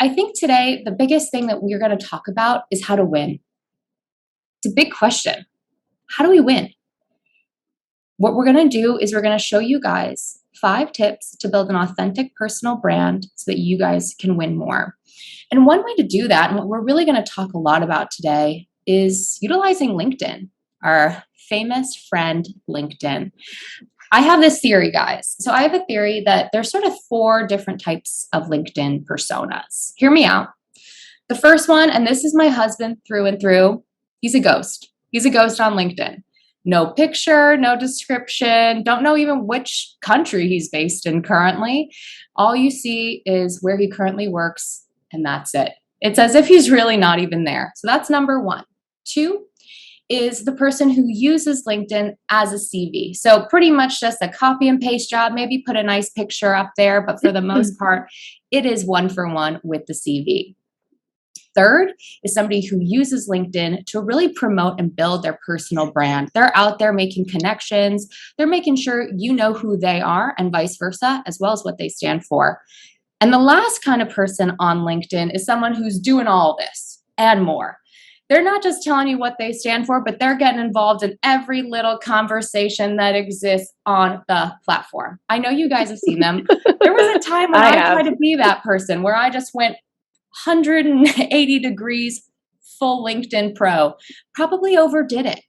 I think today the biggest thing that we're going to talk about is how to win. It's a big question. How do we win? What we're going to do is we're going to show you guys 5 tips to build an authentic personal brand so that you guys can win more. And one way to do that, and what we're really going to talk a lot about today, is utilizing LinkedIn, our famous friend LinkedIn. I have this theory, guys. So I have a theory that there's sort of 4 different types of LinkedIn personas. Hear me out. The first one, and this is my husband through and through, he's a ghost. He's a ghost on LinkedIn. No picture, no description, don't know even which country he's based in currently. All you see is where he currently works, and that's it. It's as if he's really not even there. So that's number 1. 2 is the person who uses LinkedIn as a CV. So pretty much just a copy and paste job, maybe put a nice picture up there, but for the most part, it is 1-for-1 with the CV. Third is somebody who uses LinkedIn to really promote and build their personal brand. They're out there making connections. They're making sure you know who they are and vice versa, as well as what they stand for. And the last kind of person on LinkedIn is someone who's doing all this and more. They're not just telling you what they stand for, but they're getting involved in every little conversation that exists on the platform. I know you guys have seen them. There was a time when I tried to be that person where I just went 180 degrees full LinkedIn pro. Probably overdid it.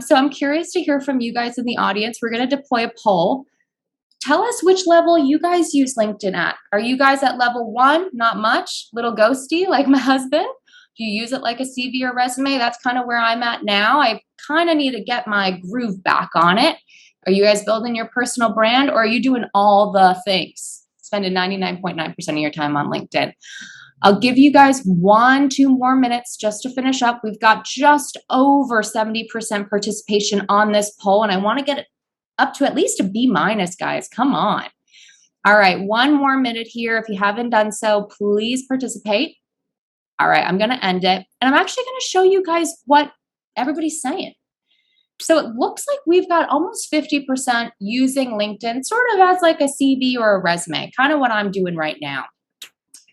So I'm curious to hear from you guys in the audience. We're going to deploy a poll. Tell us which level you guys use LinkedIn at. Are you guys at level 1? Not much, little ghosty like my husband? Do you use it like a CV or resume? That's kind of where I'm at now. I kind of need to get my groove back on it. Are you guys building your personal brand, or are you doing all the things? Spending 99.9% of your time on LinkedIn. I'll give you guys 1-2 more minutes just to finish up. We've got just over 70% participation on this poll, and I want to get it up to at least a B-, guys. Come on. All right, 1 more minute here. If you haven't done so, please participate. All right, I'm going to end it. And I'm actually going to show you guys what everybody's saying. So it looks like we've got almost 50% using LinkedIn sort of as like a CV or a resume, kind of what I'm doing right now.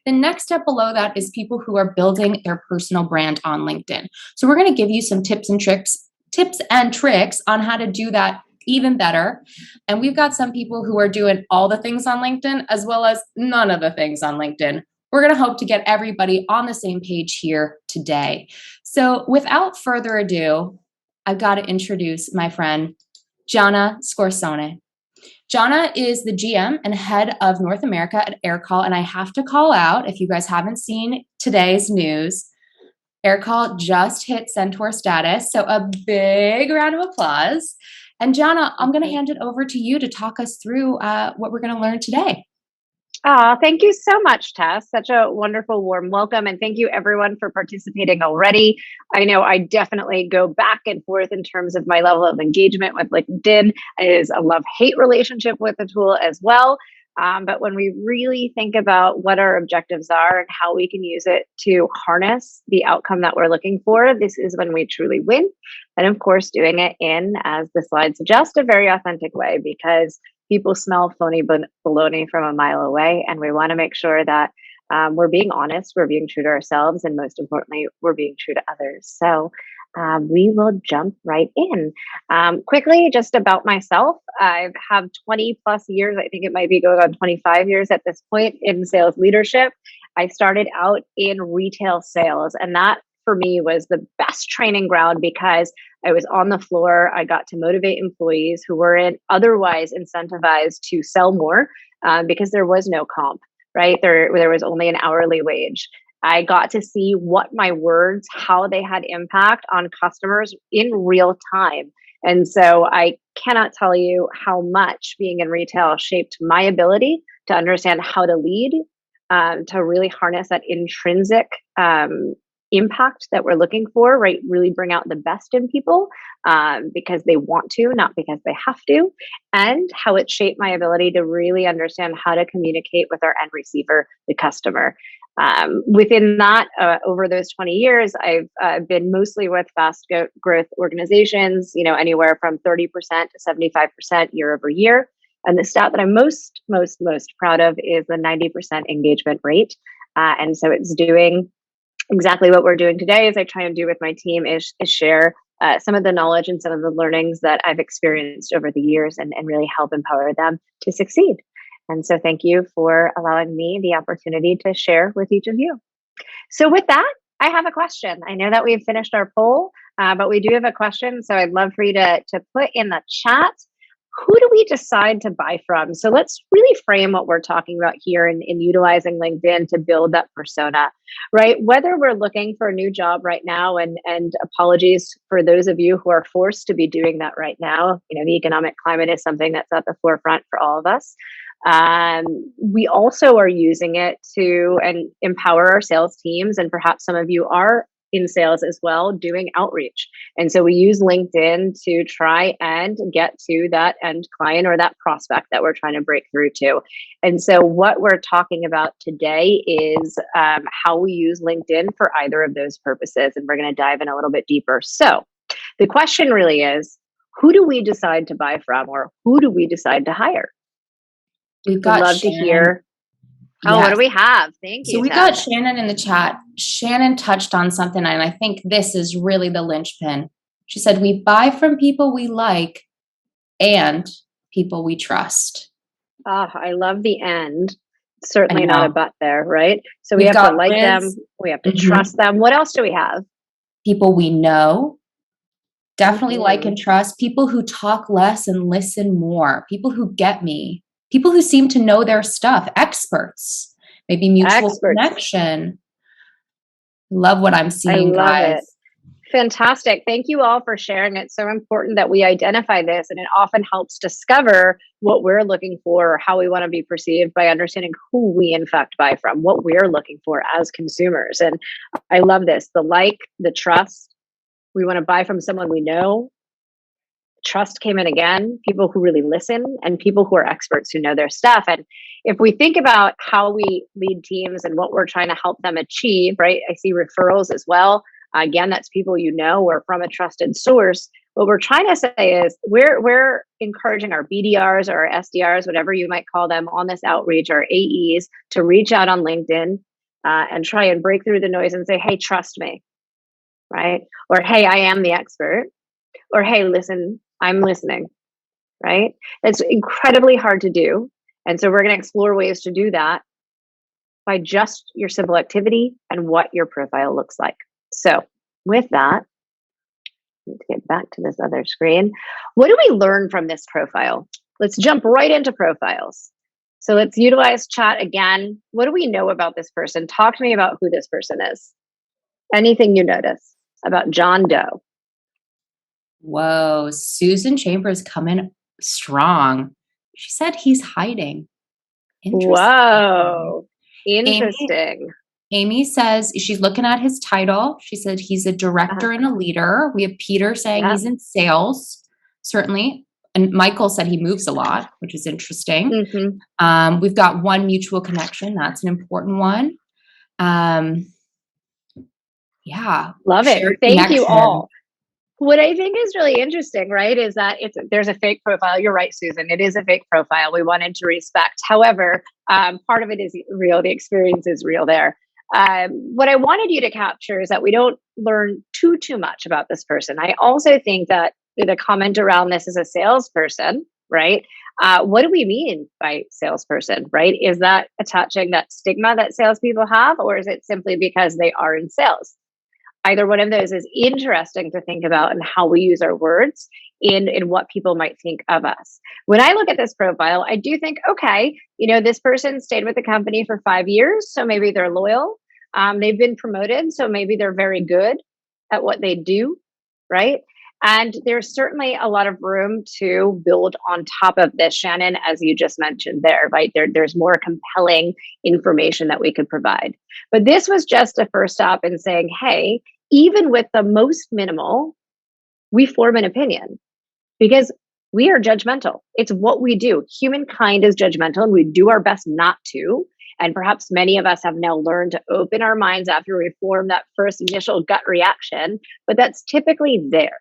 The next step below that is people who are building their personal brand on LinkedIn. So we're going to give you some tips and tricks on how to do that even better. And we've got some people who are doing all the things on LinkedIn as well as none of the things on LinkedIn. We're going to hope to get everybody on the same page here today. So without further ado, I've got to introduce my friend, Gianna Scorsone. Gianna is the GM and head of North America at Aircall. And I have to call out, if you guys haven't seen today's news, Aircall just hit Centaur status. So a big round of applause. And Gianna, I'm going to hand it over to you to talk us through what we're going to learn today. Thank you so much, Tess. Such a wonderful, warm welcome. And thank you everyone for participating already. I know I definitely go back and forth in terms of my level of engagement with LinkedIn. It is a love-hate relationship with the tool as well. But when we really think about what our objectives are and how we can use it to harness the outcome that we're looking for, this is when we truly win. And of course, doing it in, as the slide suggests, a very authentic way, because people smell phony baloney from a mile away. And we want to make sure that we're being honest, we're being true to ourselves, and most importantly, we're being true to others. So we will jump right in. Quickly, just about myself, I have 20 plus years, I think it might be going on 25 years at this point, in sales leadership. I started out in retail sales, and that for me was the best training ground because I was on the floor. I got to motivate employees who weren't otherwise incentivized to sell more because there was no comp, right? There was only an hourly wage. I got to see what my words, how they had impact on customers in real time. And so I cannot tell you how much being in retail shaped my ability to understand how to lead, to really harness that intrinsic impact that we're looking for, right? Really bring out the best in people because they want to, not because they have to, and how it shaped my ability to really understand how to communicate with our end receiver, the customer. Within that, over those 20 years, I've been mostly with fast growth organizations, anywhere from 30% to 75% year over year. And the stat that I'm most proud of is the 90% engagement rate. And so it's doing exactly what we're doing today, as I try and do with my team, is share some of the knowledge and some of the learnings that I've experienced over the years, and really help empower them to succeed. And so thank you for allowing me the opportunity to share with each of you. So with that, I have a question. I know that we've finished our poll, but we do have a question. So I'd love for you to put in the chat, who do we decide to buy from? So let's really frame what we're talking about here in utilizing LinkedIn to build that persona, right? Whether we're looking for a new job right now, and apologies for those of you who are forced to be doing that right now. The economic climate is something that's at the forefront for all of us. We also are using it to empower our sales teams, and perhaps some of you are in sales as well, doing outreach. And so we use LinkedIn to try and get to that end client or that prospect that we're trying to break through to. And so what we're talking about today is how we use LinkedIn for either of those purposes. And we're going to dive in a little bit deeper. So the question really is, who do we decide to buy from, or who do we decide to hire? We've got We'd love to hear. Oh, Yes. what do we have? Thank you. So we got Shannon in the chat. Shannon touched on something, and I think this is really the linchpin. She said, we buy from people we like and people we trust. Oh, I love the end. Certainly not a but there, right? So we We've have to like Liz. them. We have to trust them. What else do we have? People we know. Definitely like and trust. People who talk less and listen more. People who get me. People who seem to know their stuff. Experts. Maybe mutual connection. Love what I'm seeing, I love guys. it. Fantastic. Thank you all for sharing. It's so important that we identify this, and it often helps discover what we're looking for, or how we want to be perceived, by understanding who we in fact buy from, what we're looking for as consumers. And I love this, the like, the trust. We want to buy from someone we know. Trust came in again, people who really listen, and people who are experts who know their stuff. And if we think about how we lead teams and what we're trying to help them achieve, right? I see referrals as well. Again, that's people or from a trusted source. What we're trying to say is we're encouraging our BDRs or our SDRs, whatever you might call them, on this outreach, our AEs, to reach out on LinkedIn and try and break through the noise and say, hey, trust me, right? Or, hey, I am the expert. Or, hey, listen, I'm listening, right? It's incredibly hard to do. And so we're going to explore ways to do that by just your simple activity and what your profile looks like. So with that, let's get back to this other screen. What do we learn from this profile? Let's jump right into profiles. So let's utilize chat again. What do we know about this person? Talk to me about who this person is. Anything you notice about John Doe? Whoa, Susan Chambers coming strong. She said he's hiding. Whoa, interesting. Amy says she's looking at his title. She said he's a director and a leader. We have Peter saying he's in sales, certainly. And Michael said he moves a lot, which is interesting. We've got one mutual connection. That's an important one. Yeah. Love it. Thank you all. What I think is really interesting, right, is that there's a fake profile. You're right, Susan. It is a fake profile. We wanted to respect. However, part of it is real. The experience is real there. What I wanted you to capture is that we don't learn too much about this person. I also think that the comment around this is a salesperson, right? What do we mean by salesperson, right? Is that attaching that stigma that salespeople have, or is it simply because they are in sales? Either one of those is interesting to think about, and how we use our words in what people might think of us. When I look at this profile, I do think, okay, this person stayed with the company for 5 years, so maybe they're loyal. They've been promoted, so maybe they're very good at what they do, right? And there's certainly a lot of room to build on top of this, Shannon, as you just mentioned there, right? There's more compelling information that we could provide. But this was just a first stop in saying, hey, even with the most minimal, we form an opinion because we are judgmental. It's what we do. Humankind is judgmental, and we do our best not to. And perhaps many of us have now learned to open our minds after we form that first initial gut reaction, but that's typically there.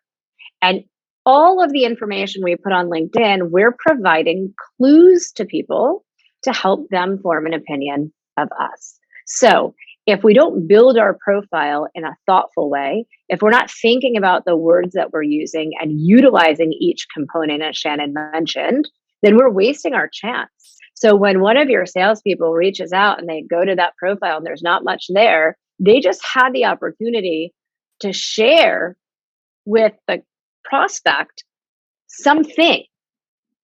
And all of the information we put on LinkedIn, we're providing clues to people to help them form an opinion of us. So if we don't build our profile in a thoughtful way, if we're not thinking about the words that we're using and utilizing each component, as Shannon mentioned, then we're wasting our chance. So when one of your salespeople reaches out and they go to that profile and there's not much there, they just had the opportunity to share with the prospect something.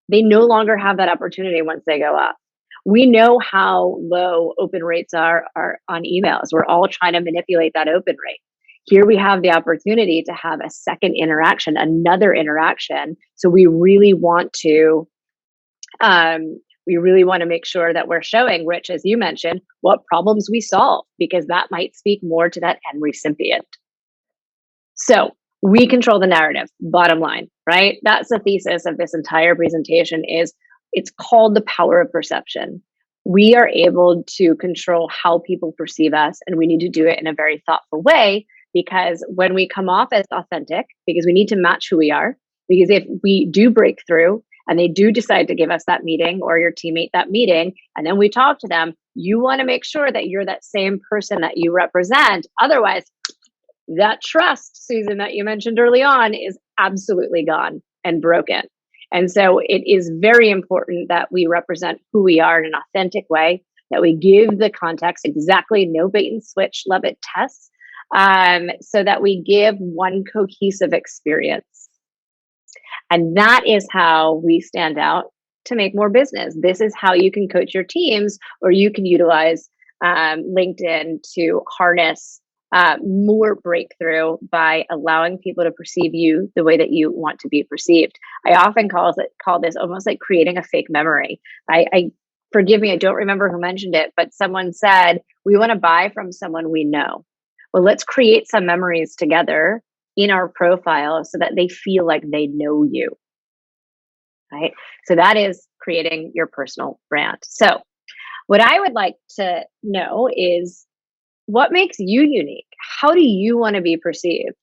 They no longer have that opportunity once they go up. We know how low open rates are on emails. We're all trying to manipulate that open rate. Here we have the opportunity to have a second interaction, another interaction. So we really want to make sure that we're showing, Rich, as you mentioned, what problems we solve, because that might speak more to that end recipient. So we control the narrative, bottom line, right? That's the thesis of this entire presentation. It's called the power of perception. We are able to control how people perceive us, and we need to do it in a very thoughtful way, because when we come off as authentic, because we need to match who we are, because if we do break through and they do decide to give us that meeting, or your teammate that meeting, and then we talk to them, you want to make sure that you're that same person that you represent. Otherwise, that trust, Susan, that you mentioned early on, is absolutely gone and broken. And so it is very important that we represent who we are in an authentic way, that we give the context exactly, no bait and switch, love it tests, so that we give one cohesive experience. And that is how we stand out to make more business. This is how you can coach your teams, or you can utilize LinkedIn to harness more breakthrough by allowing people to perceive you the way that you want to be perceived. I often call this almost like creating a fake memory. I forgive me, I don't remember who mentioned it, but someone said, we want to buy from someone we know. Well, let's create some memories together in our profile so that they feel like they know you. Right? So that is creating your personal brand. So what I would like to know is, what makes you unique? How do you want to be perceived?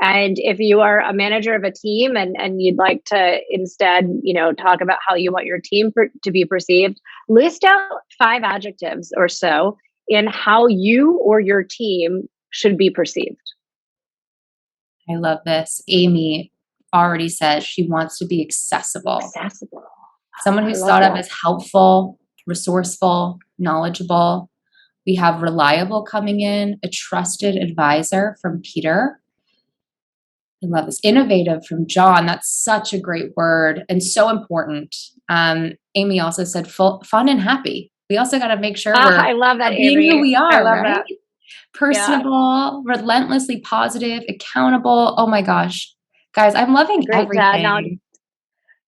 And if you are a manager of a team and you'd like to instead, talk about how you want your team to be perceived, list out 5 adjectives or so in how you or your team should be perceived. I love this. Amy already says she wants to be accessible. Accessible. Someone who's thought of as helpful, resourceful, knowledgeable. We have reliable coming in, a trusted advisor from Peter. I love this. Innovative from John. That's such a great word and so important. Amy also said fun and happy. We also got to make sure I love that, being Amy. who we are, I love right? That. Personable, relentlessly positive, accountable. Oh my gosh. Guys, I'm loving everything.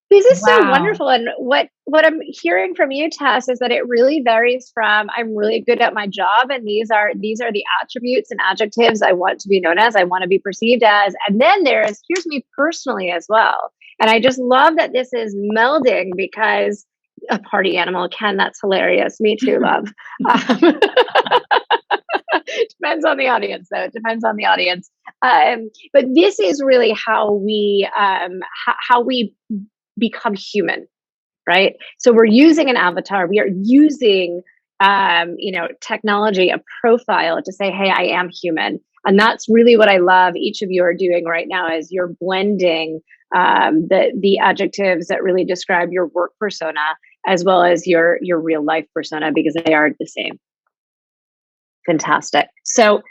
This is so wonderful. And what I'm hearing from you, Tess, is that it really varies from, I'm really good at my job, and these are the attributes and adjectives I want to be known as, I want to be perceived as. And then here's me personally as well. And I just love that this is melding, because a party animal, Ken, that's hilarious. Me too, love. Depends on the audience, though. It depends on the audience. But this is really how we become human, right? So we're using an avatar. We are using, technology, a profile to say, hey, I am human. And that's really what I love each of you are doing right now, is you're blending the adjectives that really describe your work persona as well as your real life persona, because they are the same. Fantastic. So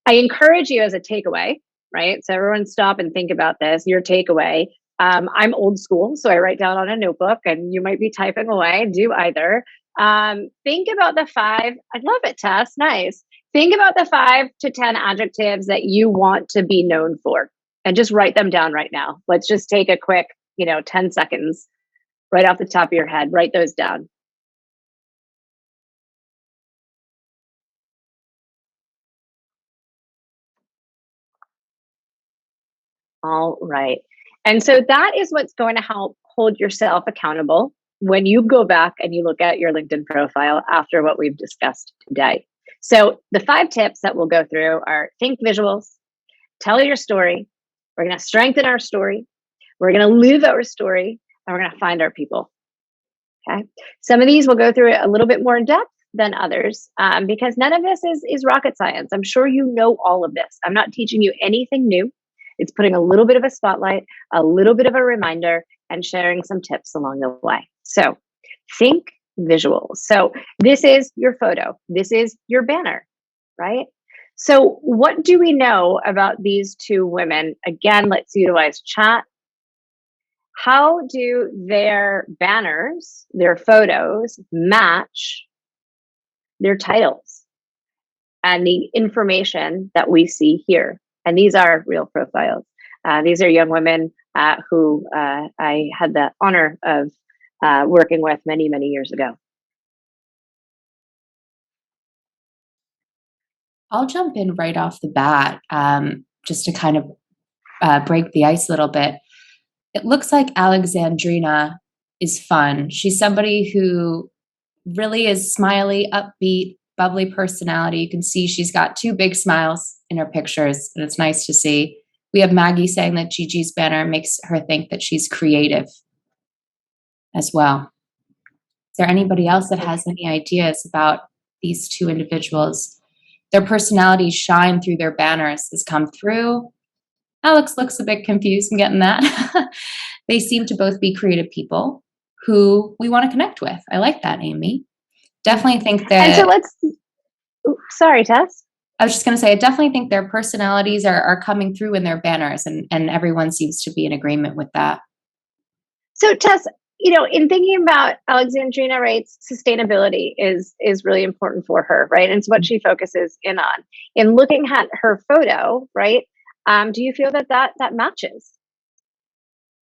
I encourage you as a takeaway, right? So everyone stop and think about this. Your takeaway. I'm old school, so I write down on a notebook, and you might be typing away. Do either. Think about the 5. I love it, Tess. Nice. Think about the 5 to 10 adjectives that you want to be known for, and just write them down right now. Let's just take a quick, 10 seconds right off the top of your head. Write those down. All right. And so that is what's going to help hold yourself accountable when you go back and you look at your LinkedIn profile after what we've discussed today. So the 5 tips that we'll go through are: think visuals, tell your story, we're going to strengthen our story, we're going to live our story, and we're going to find our people. Okay. Some of these we'll go through it a little bit more in depth. than others, because none of this is rocket science. I'm sure you know all of this. I'm not teaching you anything new. It's putting a little bit of a spotlight, a little bit of a reminder, and sharing some tips along the way. So think visuals. So this is your photo. This is your banner, right? So what do we know about these two women? Again, let's utilize chat. How do their banners, their photos match their titles and the information that we see here? And these are real profiles. These are young women who I had the honor of working with many, many years ago. I'll jump in right off the bat, just to kind of break the ice a little bit. It looks like Alexandrina is fun. She's somebody who really is smiley, upbeat, bubbly personality. You can see she's got two big smiles in her pictures, and it's nice to see. We have Maggie saying that Gigi's banner makes her think that she's creative as well. Is there anybody else that has any ideas about these two individuals? Their personalities shine through their banners. Has come through. Alex looks a bit confused. I'm getting that. They seem to both be creative people who we want to connect with. I like that, Amy. Definitely think that. And so let's. Sorry, Tess. I was just going to say, I definitely think their personalities are coming through in their banners, and everyone seems to be in agreement with that. So, Tess, in thinking about Alexandrina Wright's sustainability is really important for her, right? And it's what she focuses in on. In looking at her photo, right? Do you feel that matches?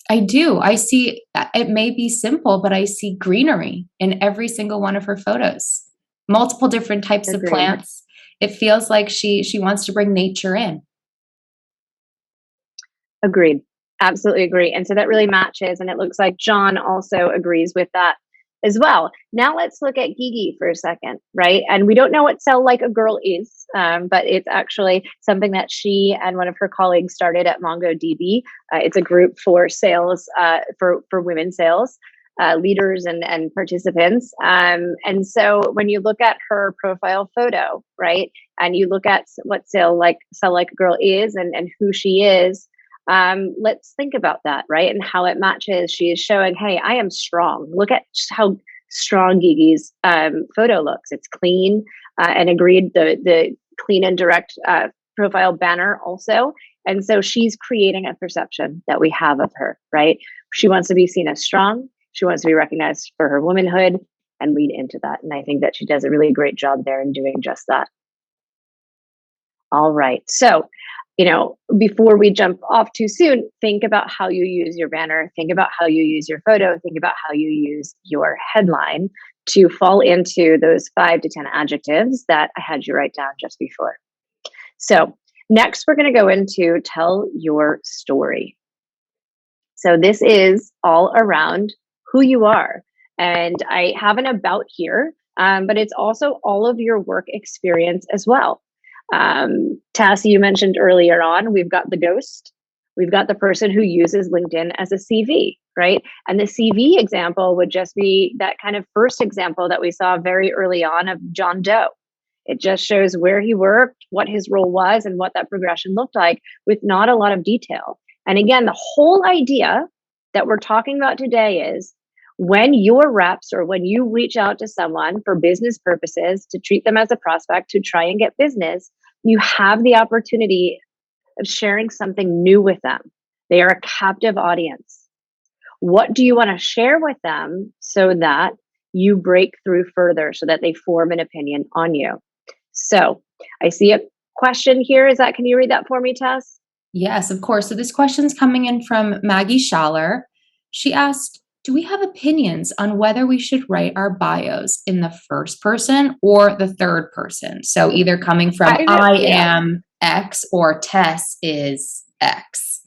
I do. I see, it may be simple, but I see greenery in every single one of her photos. Multiple different types of plants. It feels like she wants to bring nature in. Agreed. Absolutely agree. And so that really matches. And it looks like John also agrees with that as well. Now let's look at Gigi for a second, right? And we don't know what Sell Like a Girl is, but it's actually something that she and one of her colleagues started at MongoDB. It's a group for sales, for women sales leaders and participants. And so when you look at her profile photo, right, and you look at what Sell Like a Girl is and who she is, let's think about that, right? And how it matches. She is showing, hey, I am strong. Look at how strong Gigi's photo looks. It's clean and agreed the clean and direct profile banner also. And so she's creating a perception that we have of her, right? She wants to be seen as strong. She wants to be recognized for her womanhood and lead into that. And I think that she does a really great job there in doing just that. All right. So, before we jump off too soon, think about how you use your banner, think about how you use your photo, think about how you use your headline to fall into those 5 to 10 adjectives that I had you write down just before. So next, we're going to go into tell your story. So this is all around who you are. And I have an about here, but it's also all of your work experience as well. Tassie, you mentioned earlier on, we've got the ghost, we've got the person who uses LinkedIn as a CV, right? And the CV example would just be that kind of first example that we saw very early on of John Doe. It just shows where he worked, what his role was, and what that progression looked like with not a lot of detail. And again, the whole idea that we're talking about today is when your reps or when you reach out to someone for business purposes to treat them as a prospect to try and get business, you have the opportunity of sharing something new with them. They are a captive audience. What do you want to share with them so that you break through further, so that they form an opinion on you? So I see a question here. Can you read that for me, Tess? Yes, of course. So this question's coming in from Maggie Schaller. She asked, do we have opinions on whether we should write our bios in the first person or the third person? So either coming from I am X or Tess is X.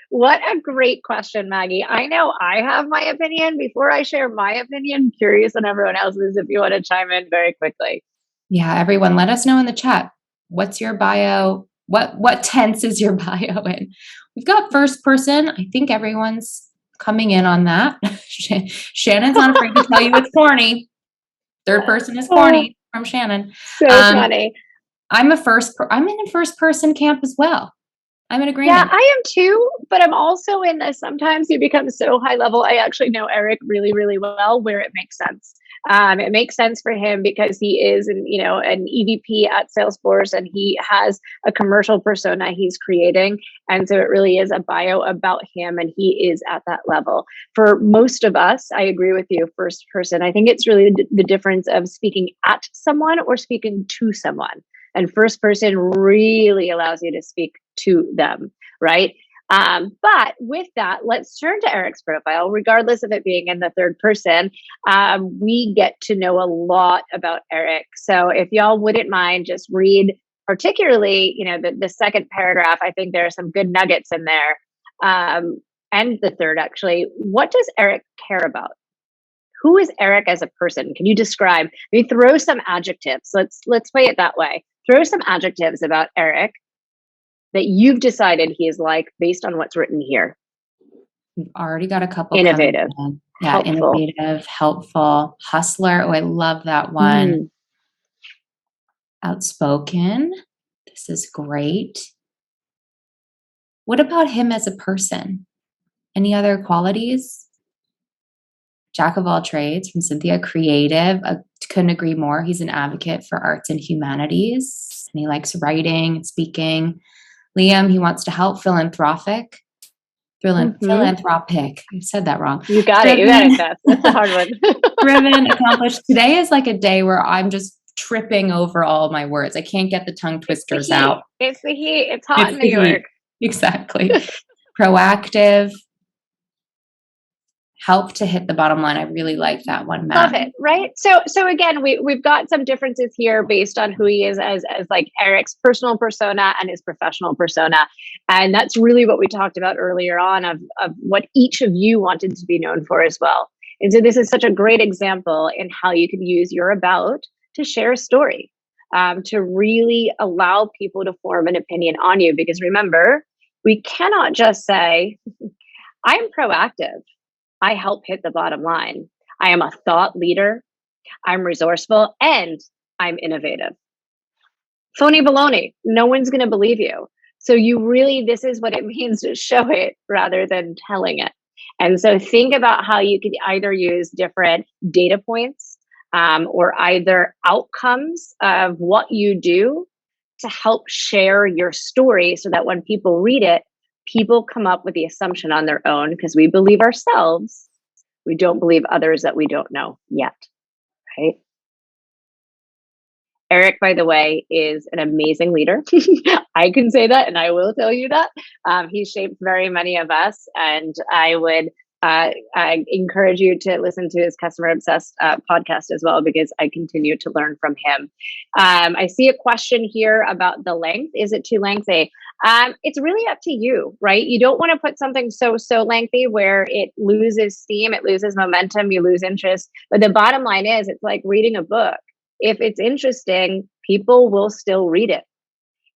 What a great question, Maggie. I know I have my opinion. Before I share my opinion, curious on everyone else's if you want to chime in very quickly. Yeah, everyone, let us know in the chat. What's your bio? What tense is your bio in? We've got first person. I think everyone's coming in on that. Shannon's not afraid to tell you it's corny. Third person is Oh, corny from Shannon. so funny. I'm in a first person camp as well. I'm in Yeah, agreement. I am too, but I'm also in this. Sometimes you become so high level. I actually know Eric really, really well where it makes sense. It makes sense for him because he is an EVP at Salesforce, and he has a commercial persona he's creating. And so it really is a bio about him, and he is at that level. For most of us, I agree with you, first person. I think it's really the difference of speaking at someone or speaking to someone. And first person really allows you to speak to them, right? But with that, let's turn to Eric's profile. Regardless of it being in the third person, we get to know a lot about Eric. So if y'all wouldn't mind, just read particularly, the second paragraph. I think there are some good nuggets in there. And the third, actually. What does Eric care about? Who is Eric as a person? Can you describe? Maybe throw some adjectives. Let's play it that way. Throw some adjectives about Eric that you've decided he is like based on what's written here. We've already got a couple Innovative, coming. Yeah, helpful. innovative, helpful, hustler. Oh, I love that one. Outspoken. This is great. What about him as a person? Any other qualities? Jack of all trades from Cynthia. Creative. Couldn't agree more. He's an advocate for arts and humanities, and he likes writing and speaking. Liam, he wants to help. Philanthropic. Philanthropic. I said that wrong. You got it. Driven. You got it, Beth. That's a hard one. Driven, accomplished. Today is like a day where I'm just tripping over all my words. I can't get the tongue twisters out. It's the heat. It's hot in New York. Exactly. Proactive. Help to hit the bottom line. I really like that one, Matt. Love it, right? So again, we've got some differences here based on who he is as like Eric's personal persona and his professional persona. And that's really what we talked about earlier on of what each of you wanted to be known for as well. And so this is such a great example in how you can use your about to share a story, to really allow people to form an opinion on you. Because remember, we cannot just say, I'm proactive. I help hit the bottom line. I am a thought leader. I'm resourceful, and I'm innovative. Phony baloney. No one's going to believe you. So this is what it means to show it rather than telling it. And so think about how you could either use different data points or either outcomes of what you do to help share your story so that when people read it, people come up with the assumption on their own because we believe ourselves. We don't believe others that we don't know yet, right? Eric, by the way, is an amazing leader. I can say that, and I will tell you that. He's shaped very many of us, and I would I encourage you to listen to his Customer Obsessed podcast as well, because I continue to learn from him. I see a question here about the length. Is it too lengthy? It's really up to you, right? You don't want to put something so lengthy where it loses steam, it loses momentum, you lose interest. But the bottom line is, it's like reading a book. If it's interesting, people will still read it.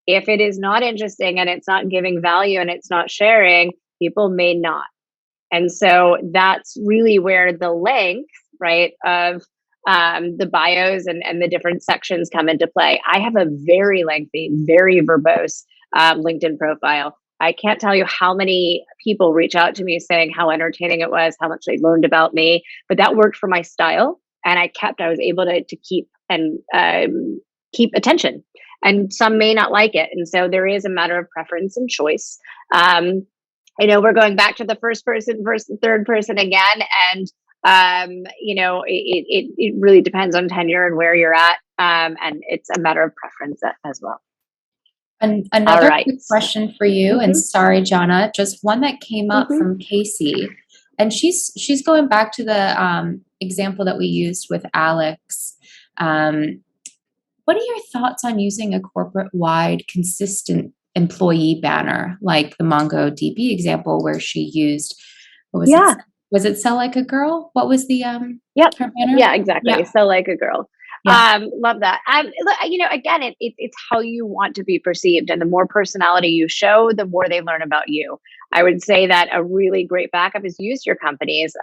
If it is not interesting and it's not giving value and it's not sharing, people may not. And so that's really where the length, right, of the bios and the different sections come into play. I have a very lengthy, very verbose LinkedIn profile. I can't tell you how many people reach out to me saying how entertaining it was, how much they learned about me, but that worked for my style. And I was able to keep and keep attention. And some may not like it. And so there is a matter of preference and choice. I know we're going back to the first person versus third person again. And, it really depends on tenure and where you're at. And it's a matter of preference as well. And another quick question for you, and sorry, Gianna, just one that came up from Casey. And she's going back to the example that we used with Alex. What are your thoughts on using a corporate-wide consistent employee banner, like the MongoDB example where she used, what was it? Was it Sell Like a Girl? What was the her banner? Yeah, exactly. Sell Like a Girl. Yeah. Love that. Again, it's how you want to be perceived, and the more personality you show, the more they learn about you. I would say that a really great backup is use your companies,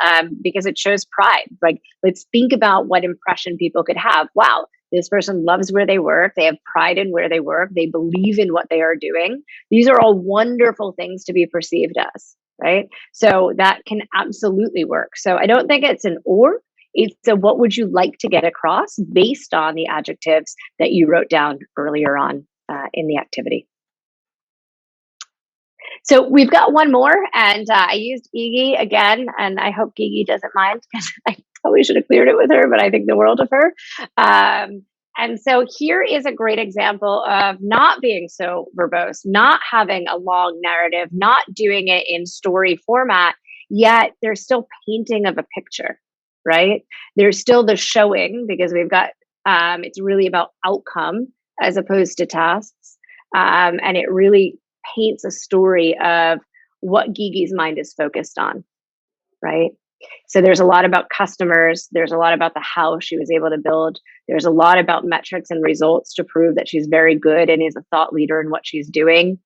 because it shows pride. Like, let's think about what impression people could have. Wow, this person loves where they work. They have pride in where they work. They believe in what they are doing. These are all wonderful things to be perceived as, right? So that can absolutely work. So I don't think it's an or. It's a what would you like to get across based on the adjectives that you wrote down earlier on in the activity. So we've got one more, and I used Gigi again, and I hope Gigi doesn't mind because I probably should have cleared it with her, but I think the world of her. And so here is a great example of not being so verbose, not having a long narrative, not doing it in story format, yet there's still painting of a picture, right? There's still the showing because we've got, it's really about outcome as opposed to tasks. And it really paints a story of what Gigi's mind is focused on, right? So there's a lot about customers. There's a lot about the how she was able to build. There's a lot about metrics and results to prove that she's very good and is a thought leader in what she's doing.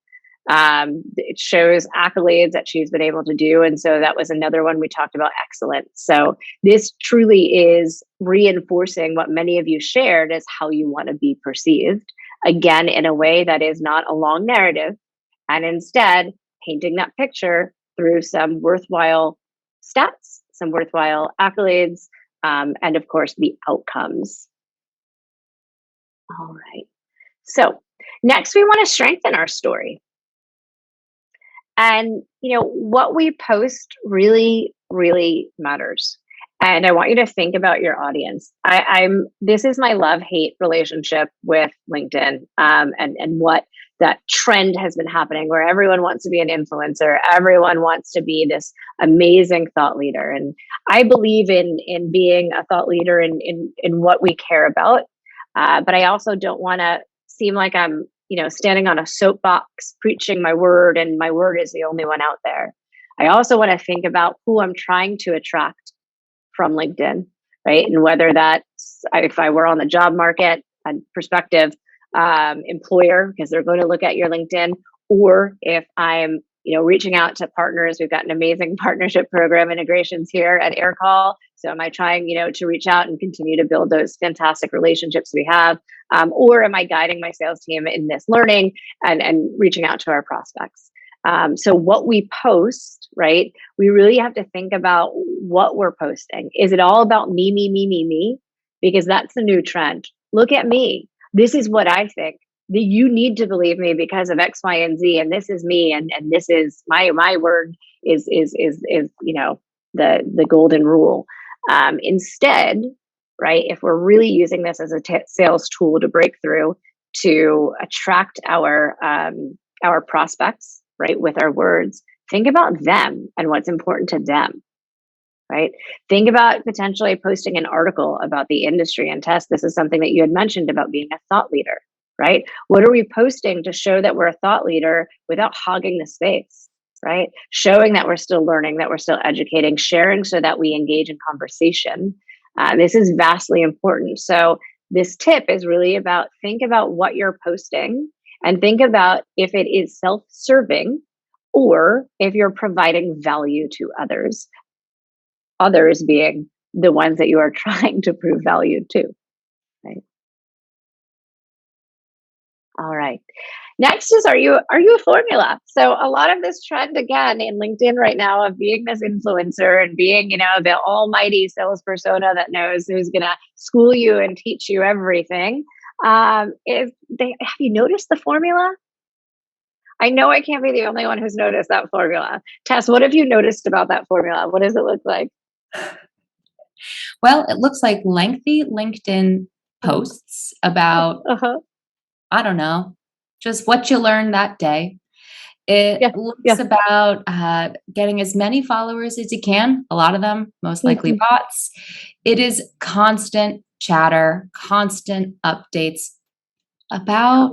It shows accolades that she's been able to do. And so that was another one we talked about, excellence. So this truly is reinforcing what many of you shared as how you want to be perceived, again, in a way that is not a long narrative, and instead painting that picture through some worthwhile stats, some worthwhile accolades, and of course the outcomes. All right. So next we want to strengthen our story. And what we post really, really matters. And I want you to think about your audience. This is my love-hate relationship with LinkedIn, and what that trend has been happening where everyone wants to be an influencer. Everyone wants to be this amazing thought leader. And I believe in being a thought leader in what we care about. But I also don't want to seem like I'm, standing on a soapbox preaching my word and my word is the only one out there. I also want to think about who I'm trying to attract from LinkedIn, right? And whether that's, if I were on the job market and prospective employer, because they're going to look at your LinkedIn, or if I'm, reaching out to partners. We've got an amazing partnership program integrations here at AirCall. So am I trying, to reach out and continue to build those fantastic relationships we have? Or am I guiding my sales team in this learning and reaching out to our prospects? So what we post, right? We really have to think about what we're posting. Is it all about me, me, me, me, me? Because that's the new trend. Look at me. This is what I think. You need to believe me because of X, Y, and Z, and this is me, and this is my word is the golden rule. Instead, right? If we're really using this as a sales tool to break through, to attract our prospects, right, with our words, think about them and what's important to them, right? Think about potentially posting an article about the industry. And Tess, this is something that you had mentioned about being a thought leader, right? What are we posting to show that we're a thought leader without hogging the space, right? Showing that we're still learning, that we're still educating, sharing so that we engage in conversation. This is vastly important. So this tip is really about, think about what you're posting and think about if it is self-serving or if you're providing value to others. Others being the ones that you are trying to prove value to, right? All right. Next is, are you a formula? So a lot of this trend again in LinkedIn right now of being this influencer and being, the almighty sales persona that knows who's going to school you and teach you everything. Have you noticed the formula? I know I can't be the only one who's noticed that formula. Tess, what have you noticed about that formula? What does it look like? Well, it looks like lengthy LinkedIn posts about, I don't know, just what you learned that day. It looks about getting as many followers as you can, a lot of them, most likely bots. It is constant chatter, constant updates about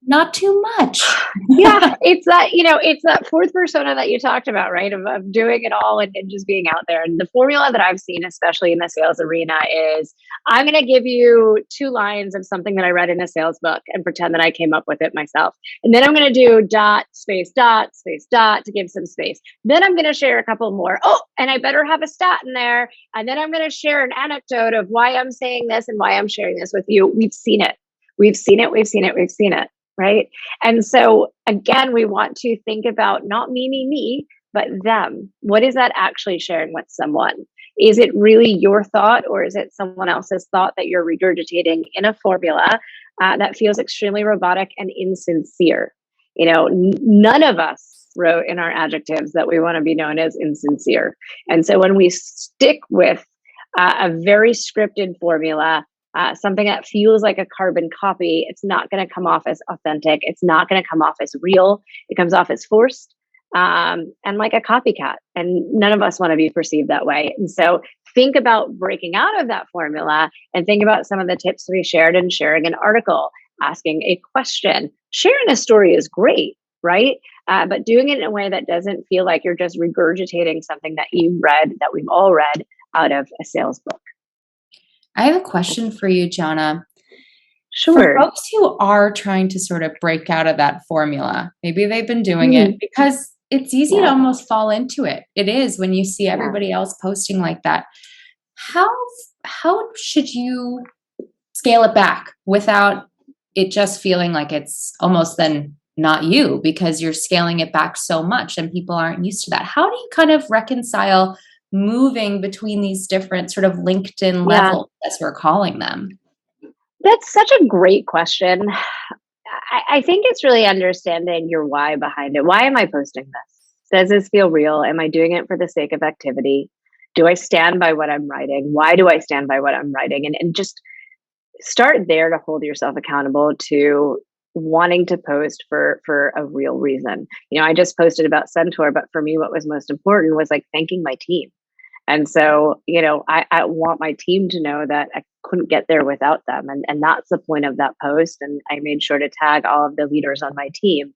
Not too much. Yeah, it's that fourth persona that you talked about, right? Of doing it all and just being out there. And the formula that I've seen, especially in the sales arena, is I'm going to give you 2 lines of something that I read in a sales book and pretend that I came up with it myself. And then I'm going to do dot, space, dot, space, dot to give some space. Then I'm going to share a couple more. Oh, and I better have a stat in there. And then I'm going to share an anecdote of why I'm saying this and why I'm sharing this with you. We've seen it. We've seen it. We've seen it. We've seen it. Right. And so again, we want to think about not me, but them. What is that actually sharing with someone? Is it really your thought, or is it someone else's thought that you're regurgitating in a formula that feels extremely robotic and insincere? None of us wrote in our adjectives that we want to be known as insincere. And so when we stick with a very scripted formula, something that feels like a carbon copy, it's not going to come off as authentic. It's not going to come off as real. It comes off as forced and like a copycat. And none of us want to be perceived that way. And so think about breaking out of that formula and think about some of the tips we shared in sharing an article, asking a question. Sharing a story is great, right? But doing it in a way that doesn't feel like you're just regurgitating something that you read, that we've all read out of a sales book. I have a question for you, Gianna. For Sure. folks who are trying to sort of break out of that formula, maybe they've been doing it because it's easy to Yeah. almost fall into it. It is when you see Yeah. everybody else posting like that. How should you scale it back without it just feeling like it's almost then not you because you're scaling it back so much and people aren't used to that? How do you kind of reconcile moving between these different sort of LinkedIn Yeah. levels, as we're calling them? That's such a great question. I think it's really understanding your why behind it. Why am I posting this? Does this feel real? Am I doing it for the sake of activity? Do I stand by what I'm writing? Why do I stand by what I'm writing? And just start there to hold yourself accountable to wanting to post for a real reason. I just posted about Centaur, but for me, what was most important was like thanking my team. And so, I want my team to know that I couldn't get there without them. And that's the point of that post. And I made sure to tag all of the leaders on my team.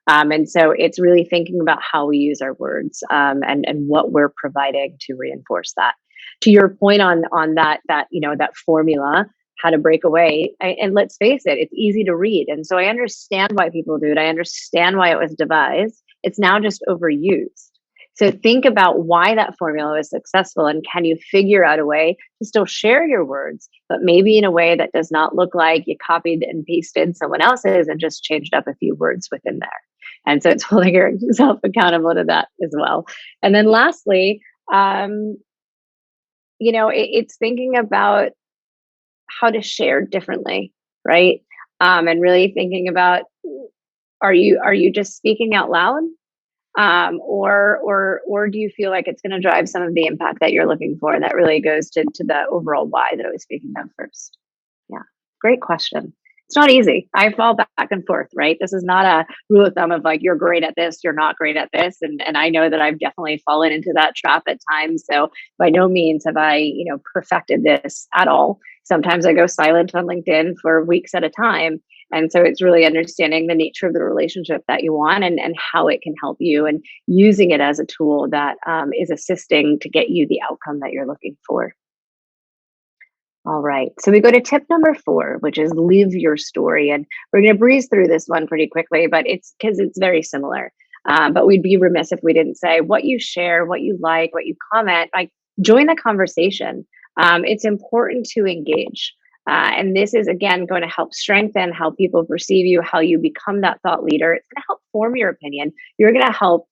And so it's really thinking about how we use our words and what we're providing to reinforce that. To your point on that formula, how to break away. And let's face it, it's easy to read. And so I understand why people do it. I understand why it was devised. It's now just overused. So think about why that formula is successful, and can you figure out a way to still share your words, but maybe in a way that does not look like you copied and pasted someone else's and just changed up a few words within there. And so it's holding yourself accountable to that as well. And then lastly, it's thinking about how to share differently, right? And really thinking about, are you just speaking out loud? Or do you feel like it's going to drive some of the impact that you're looking for? And that really goes to the overall why that I was speaking of first. Yeah, great question. It's not easy. I fall back and forth, right? This is not a rule of thumb of like, you're great at this, you're not great at this. And I know that I've definitely fallen into that trap at times. So by no means have I, perfected this at all. Sometimes I go silent on LinkedIn for weeks at a time. And so it's really understanding the nature of the relationship that you want and how it can help you, and using it as a tool that is assisting to get you the outcome that you're looking for. All right. So we go to tip number 4, which is live your story. And we're going to breeze through this one pretty quickly, but it's because it's very similar. But we'd be remiss if we didn't say what you share, what you like, what you comment, like join the conversation. It's important to engage. And this is, again, going to help strengthen how people perceive you, how you become that thought leader. It's going to help form your opinion. You're going to help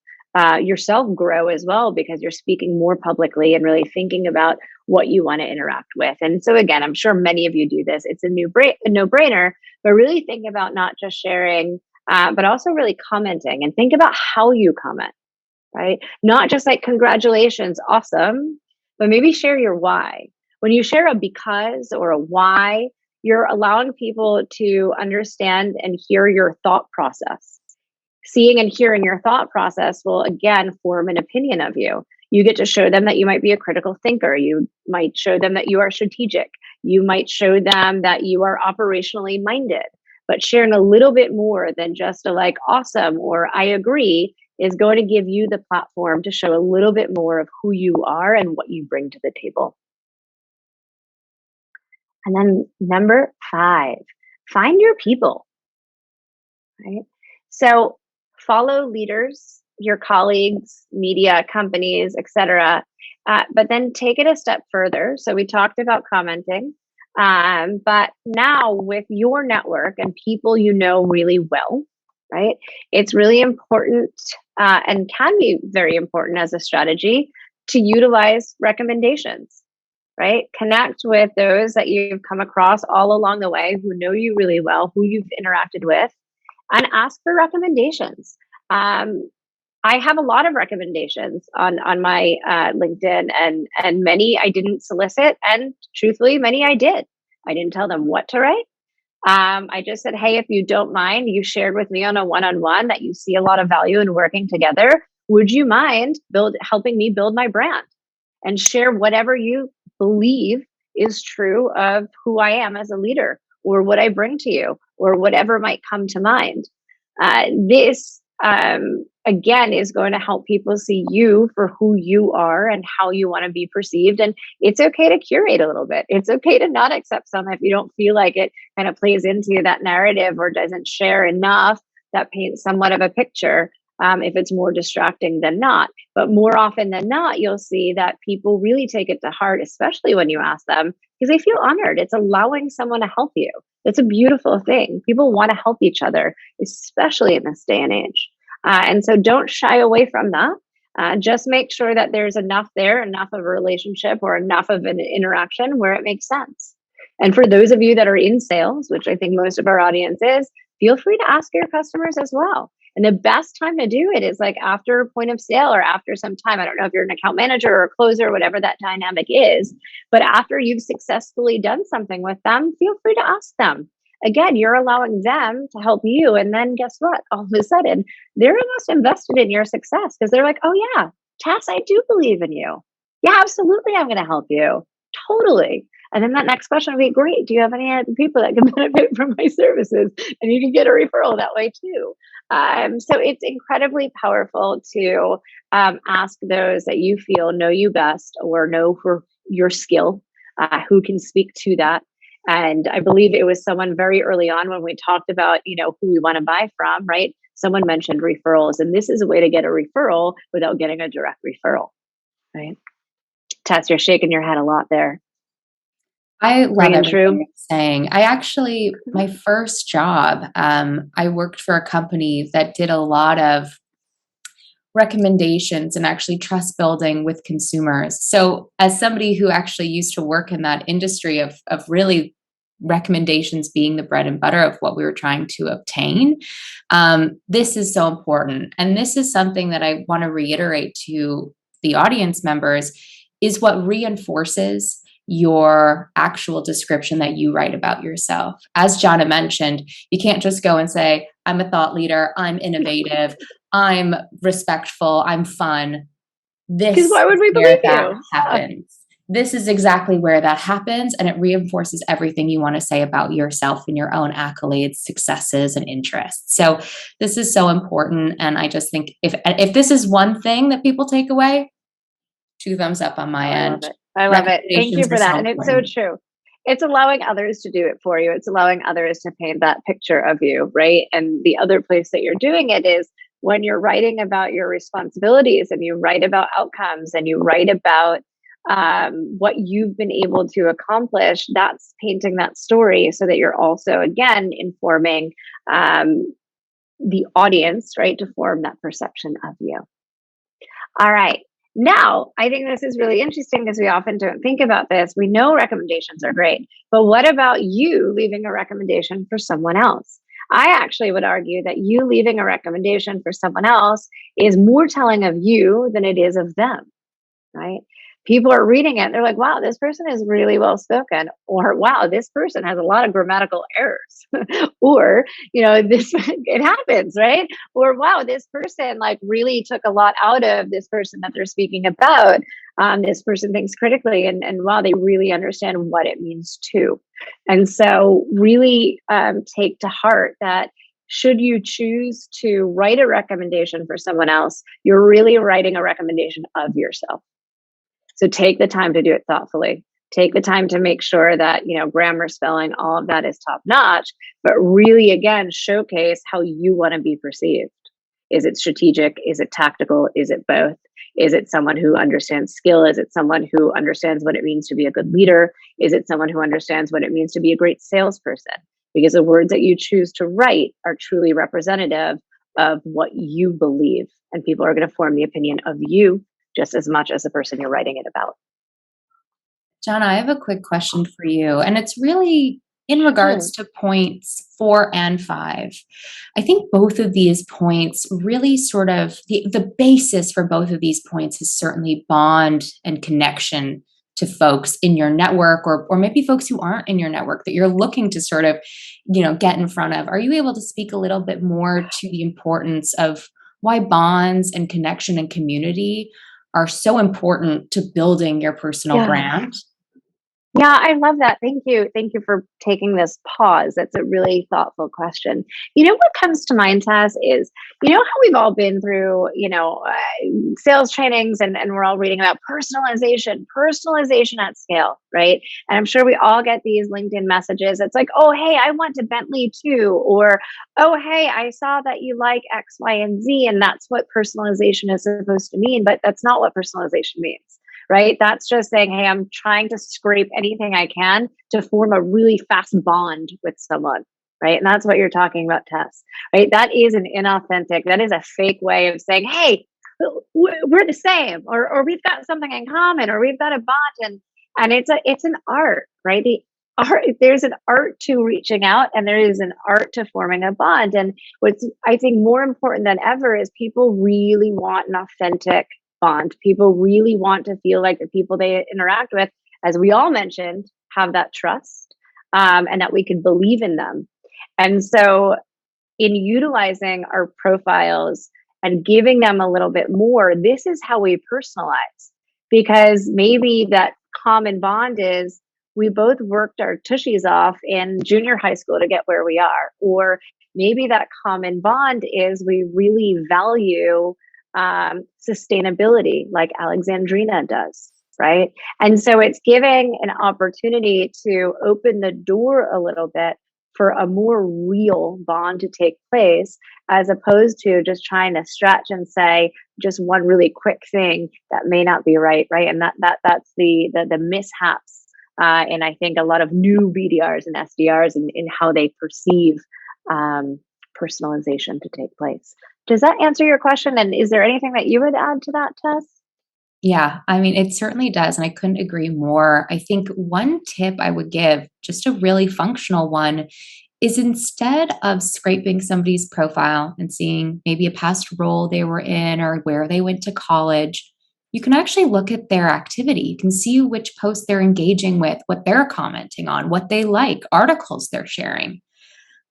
yourself grow as well, because you're speaking more publicly and really thinking about what you want to interact with. And so, again, I'm sure many of you do this. It's a no-brainer, but really think about not just sharing, but also really commenting, and think about how you comment, right? Not just like, congratulations, awesome, but maybe share your why. When you share a because or a why, you're allowing people to understand and hear your thought process. Seeing and hearing your thought process will, again, form an opinion of you. You get to show them that you might be a critical thinker. You might show them that you are strategic. You might show them that you are operationally minded. but sharing a little bit more than just a like awesome or I agree is going to give you the platform to show a little bit more of who you are and what you bring to the table. And then number 5, find your people, right? So follow leaders, your colleagues, media companies, etc. But then take it a step further. So we talked about commenting, but now with your network and people you know really well, right? It's really important and can be very important as a strategy to utilize recommendations, right? Connect with those that you've come across all along the way who know you really well, who you've interacted with, and ask for recommendations. I have a lot of recommendations on my LinkedIn, and many I didn't solicit, and truthfully, many I did. I didn't tell them what to write. I just said, hey, if you don't mind, you shared with me on a one-on-one that you see a lot of value in working together. Would you mind helping me build my brand and share whatever you believe is true of who I am as a leader or what I bring to you or whatever might come to mind. This again is going to help people see you for who you are and how you want to be perceived. And it's okay to curate a little bit. It's okay to not accept some if you don't feel like it kind of plays into that narrative or doesn't share enough that paints somewhat of a picture. If it's more distracting than not. But more often than not, you'll see that people really take it to heart, especially when you ask them, because they feel honored. It's allowing someone to help you. It's a beautiful thing. People want to help each other, especially in this day and age. And so don't shy away from that. Just make sure that there's enough there, enough of a relationship or enough of an interaction where it makes sense. And for those of you that are in sales, which I think most of our audience is, feel free to ask your customers as well. And the best time to do it is like after point of sale or after some time. I don't know if you're an account manager or a closer, whatever that dynamic is, but after you've successfully done something with them, feel free to ask them. Again, you're allowing them to help you. And then guess what? All of a sudden, they're almost invested in your success because they're like, oh yeah, Tess, I do believe in you. Yeah, absolutely. I'm going to help you. Totally. And then that next question will be, great. Do you have any other people that can benefit from my services? And you can get a referral that way too. So it's incredibly powerful to ask those that you feel know you best or know for your skill, who can speak to that. And I believe it was someone very early on when we talked about, who we want to buy from, right? Someone mentioned referrals, and this is a way to get a referral without getting a direct referral, right? Tess, you're shaking your head a lot there. I love everything you're saying. My first job, I worked for a company that did a lot of recommendations and actually trust building with consumers. So as somebody who actually used to work in that industry of really recommendations being the bread and butter of what we were trying to obtain, this is so important. And this is something that I want to reiterate to the audience members is what reinforces your actual description that you write about yourself. As Gianna mentioned, you can't just go and say, I'm a thought leader, I'm innovative, I'm respectful, I'm fun. This why would we is where believe that you? happens. This is exactly where that happens, and it reinforces everything you want to say about yourself and your own accolades, successes, and interests. So this is so important, and I just think if this is one thing that people take away, 2 thumbs up on my end. I love it. Thank you for that. And it's so true. It's allowing others to do it for you. It's allowing others to paint that picture of you, right? And the other place that you're doing it is when you're writing about your responsibilities and you write about outcomes and you write about what you've been able to accomplish, that's painting that story so that you're also, again, informing the audience, right, to form that perception of you. All right. Now, I think this is really interesting because we often don't think about this. We know recommendations are great, but what about you leaving a recommendation for someone else? I actually would argue that you leaving a recommendation for someone else is more telling of you than it is of them, right? people are reading it and they're like, wow, this person is really well spoken, or wow, this person has a lot of grammatical errors, or, this, it happens, right? Or wow, this person like really took a lot out of this person that they're speaking about. This person thinks critically, and wow, they really understand what it means too. And so, really take to heart that should you choose to write a recommendation for someone else, you're really writing a recommendation of yourself. So take the time to do it thoughtfully. Take the time to make sure that, grammar, spelling, all of that is top notch, but really, again, showcase how you want to be perceived. Is it strategic? Is it tactical? Is it both? Is it someone who understands skill? Is it someone who understands what it means to be a good leader? Is it someone who understands what it means to be a great salesperson? Because the words that you choose to write are truly representative of what you believe. And people are going to form the opinion of you just as much as the person you're writing it about. Gianna, I have a quick question for you, and it's really in Sure. regards to points 4 and 5. I think both of these points really sort of the basis for both of these points is certainly bond and connection to folks in your network, or maybe folks who aren't in your network that you're looking to sort of, get in front of. Are you able to speak a little bit more to the importance of why bonds and connection and community are so important to building your personal Yeah. brand? Yeah, I love that. Thank you. Thank you for taking this pause. That's a really thoughtful question. What comes to mind, Tess, is, how we've all been through, sales trainings, and we're all reading about personalization at scale, right? And I'm sure we all get these LinkedIn messages. It's like, oh, hey, I want a Bentley too. Or, oh, hey, I saw that you like X, Y, and Z. And that's what personalization is supposed to mean. But that's not what personalization means, right? That's just saying, hey, I'm trying to scrape anything I can to form a really fast bond with someone, right? And that's what you're talking about, Tess, right? That is an inauthentic, that is a fake way of saying, hey, we're the same, or we've got something in common, or we've got a bond. And it's an art, right? There's an art to reaching out, and there is an art to forming a bond. And what's, I think, more important than ever is people really want an authentic bond. People really want to feel like the people they interact with, as we all mentioned, have that trust, and that we can believe in them. And so, in utilizing our profiles and giving them a little bit more, this is how we personalize. Because maybe that common bond is we both worked our tushies off in junior high school to get where we are. Or maybe that common bond is we really value sustainability, like Alexandrina does, right? And so it's giving an opportunity to open the door a little bit for a more real bond to take place, as opposed to just trying to stretch and say just one really quick thing that may not be right, right? And that's the mishaps. And I think a lot of new BDRs and SDRs in how they perceive personalization to take place. Does that answer your question? And is there anything that you would add to that, Tess? Yeah, I mean, it certainly does. And I couldn't agree more. I think one tip I would give, just a really functional one, is instead of scraping somebody's profile and seeing maybe a past role they were in or where they went to college, you can actually look at their activity. You can see which posts they're engaging with, what they're commenting on, what they like, articles they're sharing.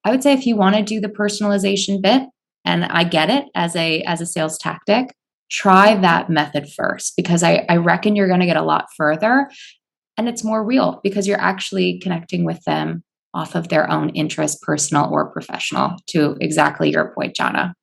I would say if you want to do the personalization bit, and I get it as a sales tactic, try that method first, because I reckon you're going to get a lot further, and it's more real because you're actually connecting with them off of their own interest, personal or professional, to exactly your point, Gianna.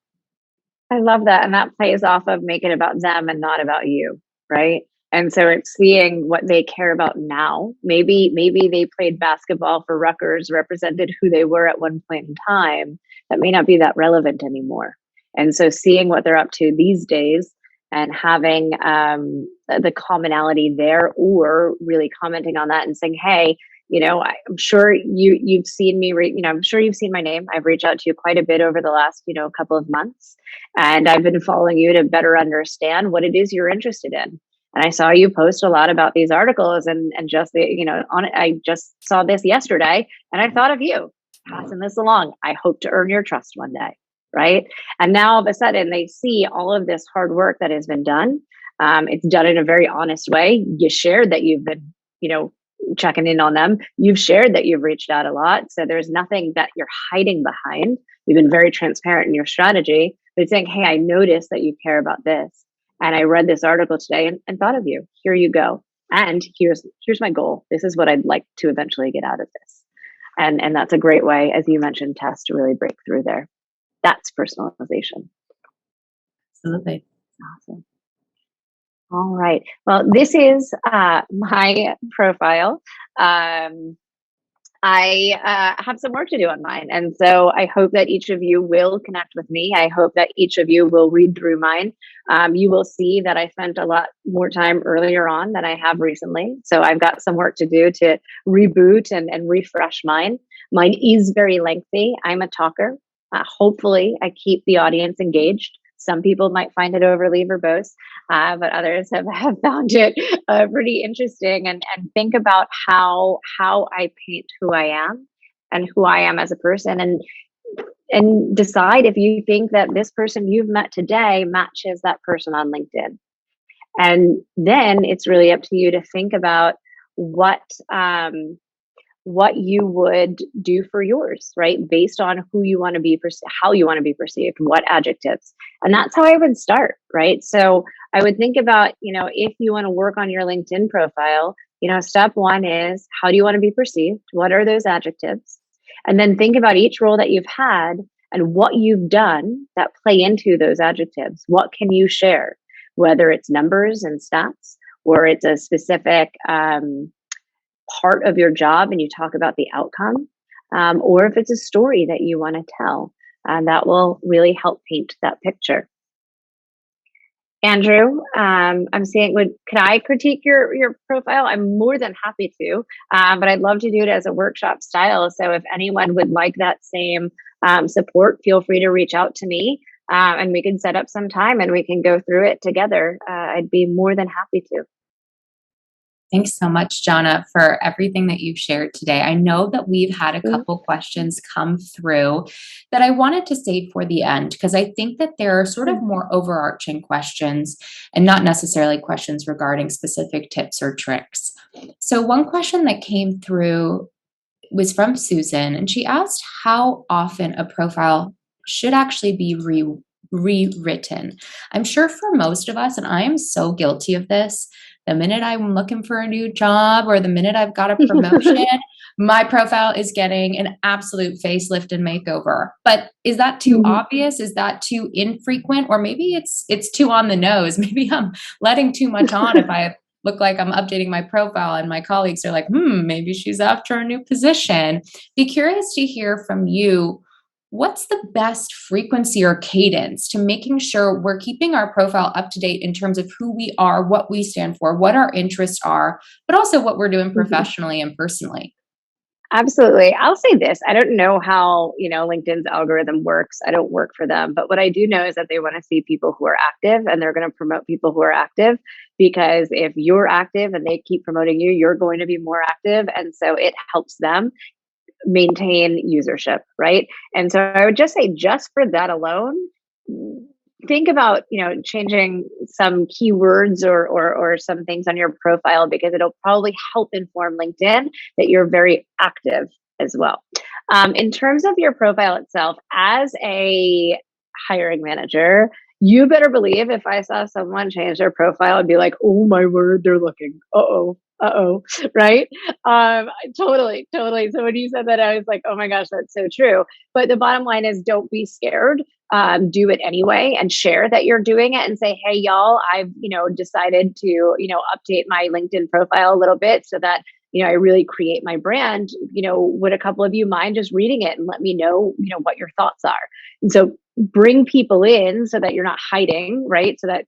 I love that. And that plays off of make it about them and not about you, right? And so it's seeing what they care about now. Maybe they played basketball for Rutgers, represented who they were at one point in time. That may not be that relevant anymore. And so seeing what they're up to these days and having the commonality there, or really commenting on that and saying, hey, I'm sure you've seen me, I'm sure you've seen my name. I've reached out to you quite a bit over the last, couple of months, and I've been following you to better understand what it is you're interested in. And I saw you post a lot about these articles, and just on it. I just saw this yesterday, and I thought of you, passing this along. I hope to earn your trust one day, right? And now all of a sudden they see all of this hard work that has been done. It's done in a very honest way. You shared that you've been, checking in on them. You've shared that you've reached out a lot. So there's nothing that you're hiding behind. You've been very transparent in your strategy, but saying, hey, I noticed that you care about this. And I read this article today and thought of you. Here you go. And here's my goal. This is what I'd like to eventually get out of this. And that's a great way, as you mentioned, Tess, to really break through there. That's personalization. Absolutely. Awesome. All right. Well, this is my profile. I have some work to do on mine. And so I hope that each of you will connect with me. I hope that each of you will read through mine. You will see that I spent a lot more time earlier on than I have recently. So I've got some work to do to reboot and refresh mine. Mine is very lengthy. I'm a talker. Hopefully, I keep the audience engaged. Some people might find it overly verbose, but others have found it pretty interesting. And think about how I paint who I am and who I am as a person, and decide if you think that this person you've met today matches that person on LinkedIn. And then it's really up to you to think about what you would do for yours, right? Based on who you want to be, how you want to be perceived, what adjectives. And that's how I would start, right? So I would think about, if you want to work on your LinkedIn profile, step one is, how do you want to be perceived? What are those adjectives? And then think about each role that you've had and what you've done that play into those adjectives. What can you share? Whether it's numbers and stats, or it's a specific part of your job and you talk about the outcome, or if it's a story that you want to tell, and that will really help paint that picture. Andrew, I'm saying, could I critique your profile? I'm more than happy to, but I'd love to do it as a workshop style. So if anyone would like that same support, feel free to reach out to me, and we can set up some time and we can go through it together. I'd be more than happy to. Thanks so much, Gianna, for everything that you've shared today. I know that we've had a couple questions come through that I wanted to save for the end, because I think that there are sort of more overarching questions and not necessarily questions regarding specific tips or tricks. So one question that came through was from Susan, and she asked how often a profile should actually be rewritten. I'm sure for most of us, and I am so guilty of this, the minute I'm looking for a new job or the minute I've got a promotion, my profile is getting an absolute facelift and makeover. But is that too obvious? Is that too infrequent? Or maybe it's too on the nose. Maybe I'm letting too much on if I look like I'm updating my profile and my colleagues are like, maybe she's after a new position. Be curious to hear from you. What's the best frequency or cadence to making sure we're keeping our profile up to date in terms of who we are, what we stand for, what our interests are, but also what we're doing professionally and personally? Absolutely. I'll say this. I don't know how, LinkedIn's algorithm works. I don't work for them. But what I do know is that they want to see people who are active, and they're going to promote people who are active, because if you're active and they keep promoting you, you're going to be more active. And so it helps them maintain usership, right? And so I would just say, just for that alone, think about changing some keywords or some things on your profile, because it'll probably help inform LinkedIn that you're very active as well. In terms of your profile itself, as a hiring manager, you better believe if I saw someone change their profile, I'd be like, oh my word, they're looking. Uh-oh, right? Totally. So when you said that, I was like, oh my gosh, that's so true. But the bottom line is, don't be scared. Do it anyway and share that you're doing it and say, hey, y'all, I've, decided to, update my LinkedIn profile a little bit so that, I really create my brand. Would a couple of you mind just reading it and let me know, what your thoughts are? And so bring people in so that you're not hiding, right? So that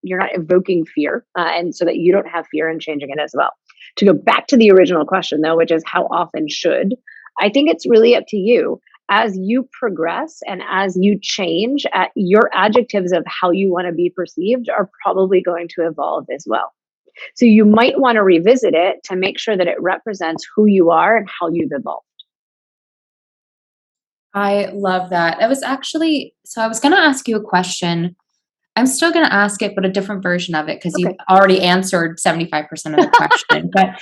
you're not evoking fear, and so that you don't have fear in changing it as well. To go back to the original question though, which is how often should, I think it's really up to you. As you progress and as you change, your adjectives of how you want to be perceived are probably going to evolve as well. So you might want to revisit it to make sure that it represents who you are and how you've evolved. I love that. I was going to ask you a question I'm still going to ask it, but a different version of it, because Okay. you've already answered 75% of the question. But,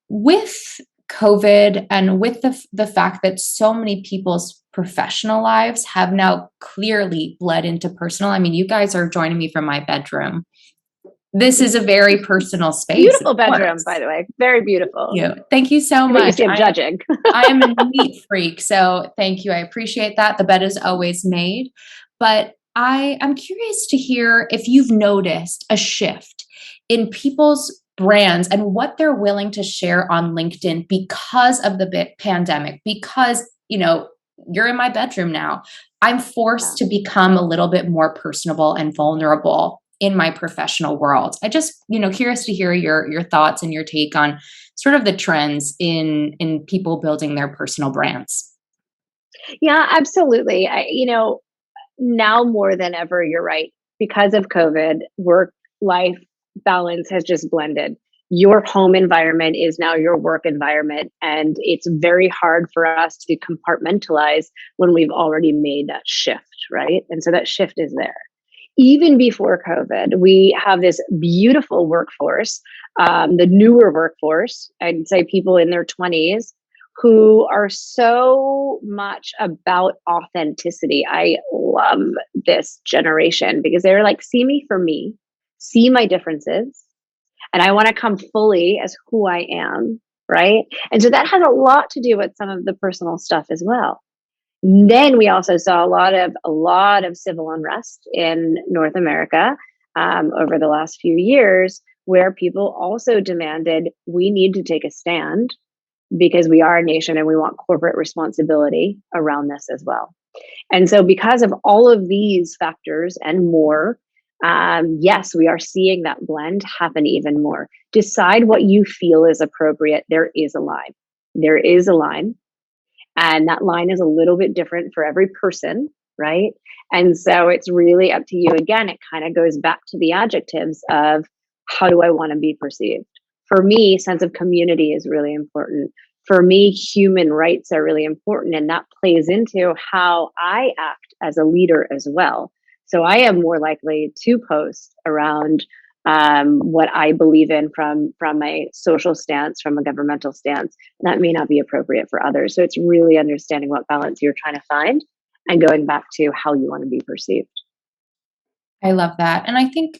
with COVID and with the fact that so many people's professional lives have now clearly bled into personal. I mean, you guys are joining me from my bedroom. This is a very personal space. Beautiful bedroom, by the way. Very beautiful. Thank you so But you much. see, I'm judging. I am a neat freak, so thank you. I appreciate that. The bed is always made. But I'm curious to hear if you've noticed a shift in people's brands and what they're willing to share on LinkedIn because of the pandemic, because, you're in my bedroom now. I'm forced to become a little bit more personable and vulnerable in my professional world. I just, curious to hear your thoughts and your take on sort of the trends in people building their personal brands. Yeah, absolutely. Now more than ever, you're right. Because of COVID, work life balance has just blended. Your home environment is now your work environment. And it's very hard for us to compartmentalize when we've already made that shift, right? And so that shift is there. Even before COVID, we have this beautiful workforce, the newer workforce, I'd say people in their 20s, who are so much about authenticity. I love this generation because they're like, see me for me, see my differences, and I want to come fully as who I am, right? And so that has a lot to do with some of the personal stuff as well. Then we also saw a lot of civil unrest in North America over the last few years, where people also demanded we need to take a stand because we are a nation and we want corporate responsibility around this as well. And so, because of all of these factors and more, yes, we are seeing that blend happen even more. Decide what you feel is appropriate. There is a line. There is a line. And that line is a little bit different for every person, right? And so it's really up to you. Again, it kind of goes back to the adjectives of how do I want to be perceived? For me, sense of community is really important. For me, human rights are really important. And that plays into how I act as a leader as well. So I am more likely to post around what I believe in from a social stance, from a governmental stance. And that may not be appropriate for others. So it's really understanding what balance you're trying to find and going back to how you want to be perceived. I love that. And I think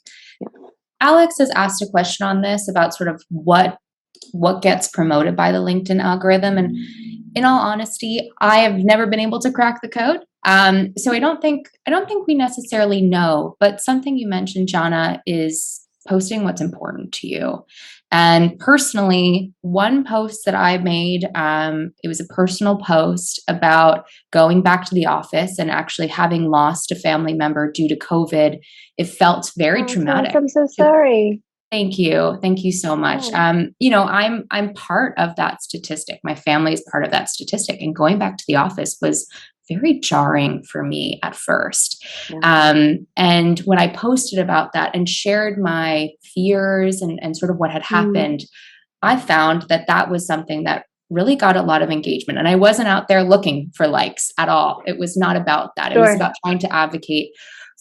Alex has asked a question on this about sort of what gets promoted by the LinkedIn algorithm. And in all honesty, I have never been able to crack the code. So I don't think we necessarily know, but something you mentioned, Gianna, is posting what's important to you. And personally, one post that I made, it was a personal post about going back to the office and actually having lost a family member due to COVID. It felt very traumatic. I'm so sorry. Thank you. Thank you so much. I'm part of that statistic. My family is part of that statistic. And going back to the office was very jarring for me at first. And when I posted about that and shared my fears and sort of what had happened, I found that was something that really got a lot of engagement. And I wasn't out there looking for likes at all. It was not about that. It was about trying to advocate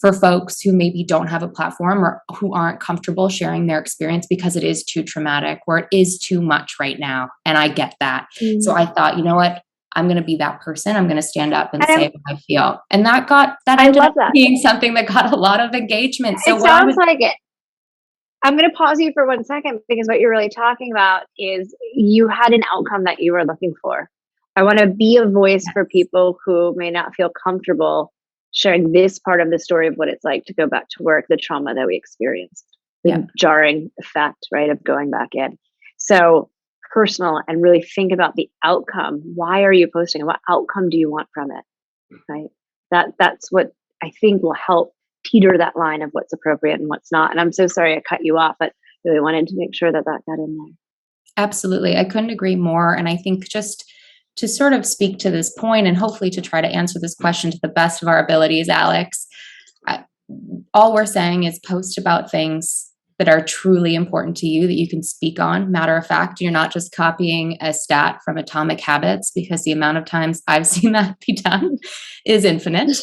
for folks who maybe don't have a platform or who aren't comfortable sharing their experience because it is too traumatic or it is too much right now. And I get that. So I thought, you know what? I'm going to be that person. I'm going to stand up and say what I feel. And that ended up being something that got a lot of engagement. So it sounds like it. I'm going to pause you for 1 second because what you're really talking about is you had an outcome that you were looking for. I want to be a voice for people who may not feel comfortable sharing this part of the story of what it's like to go back to work, the trauma that we experienced, the jarring effect, right, of going back in. So personal, and really think about the outcome. Why are you posting? What outcome do you want from it? Right. That's what I think will help teeter that line of what's appropriate and what's not. And I'm so sorry I cut you off, but really wanted to make sure that got in there. Absolutely. I couldn't agree more. And I think just to sort of speak to this point and hopefully to try to answer this question to the best of our abilities, Alex, all we're saying is post about things that are truly important to you that you can speak on. Matter of fact, you're not just copying a stat from Atomic Habits, because the amount of times I've seen that be done is infinite.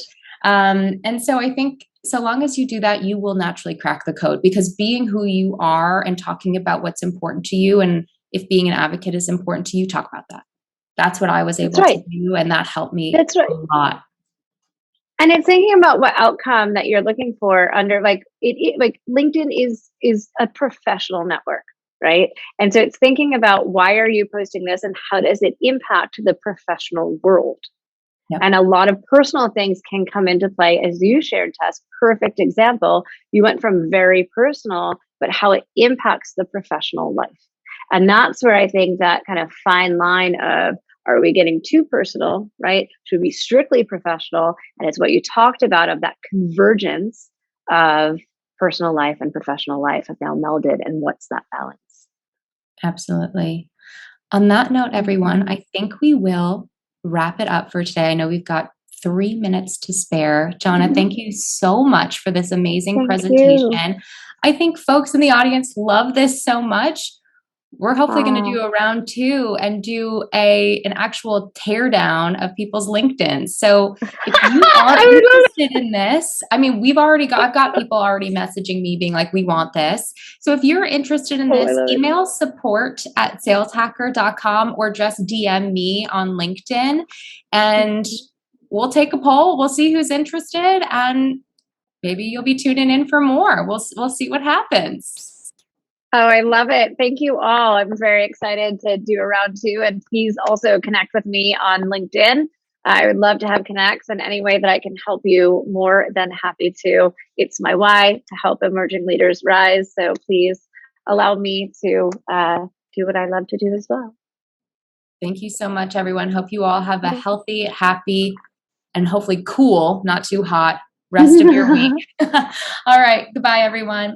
And so I think so long as you do that, you will naturally crack the code, because being who you are and talking about what's important to you, and if being an advocate is important to you, talk about that. That's what I was That's able to right. do, and that helped me That's right. a lot. And it's thinking about what outcome that you're looking for under like LinkedIn is a professional network, right? And so it's thinking about why are you posting this and how does it impact the professional world? Yep. And a lot of personal things can come into play, as you shared, Tess. Perfect example. You went from very personal, but how it impacts the professional life. And that's where I think that kind of fine line of, are we getting too personal, right? Should we be strictly professional? And it's what you talked about, of that convergence of personal life and professional life have now melded. And what's that balance? Absolutely. On that note, everyone, I think we will wrap it up for today. I know we've got 3 minutes to spare. Gianna, thank you so much for this amazing Thank presentation. you. I think folks in the audience love this so much. We're hopefully going to do a round 2 and do an actual teardown of people's LinkedIn. So if you are interested in this, I mean, I've got people already messaging me being like, we want this. So if you're interested in this, email support@saleshacker.com or just DM me on LinkedIn, and we'll take a poll. We'll see who's interested, and maybe you'll be tuning in for more. We'll see what happens. Oh, I love it. Thank you all. I'm very excited to do a round 2. And please also connect with me on LinkedIn. I would love to have connects in any way that I can help you, more than happy to. It's my why, to help emerging leaders rise. So please allow me to do what I love to do as well. Thank you so much, everyone. Hope you all have a healthy, happy, and hopefully cool, not too hot, rest of your week. All right. Goodbye, everyone.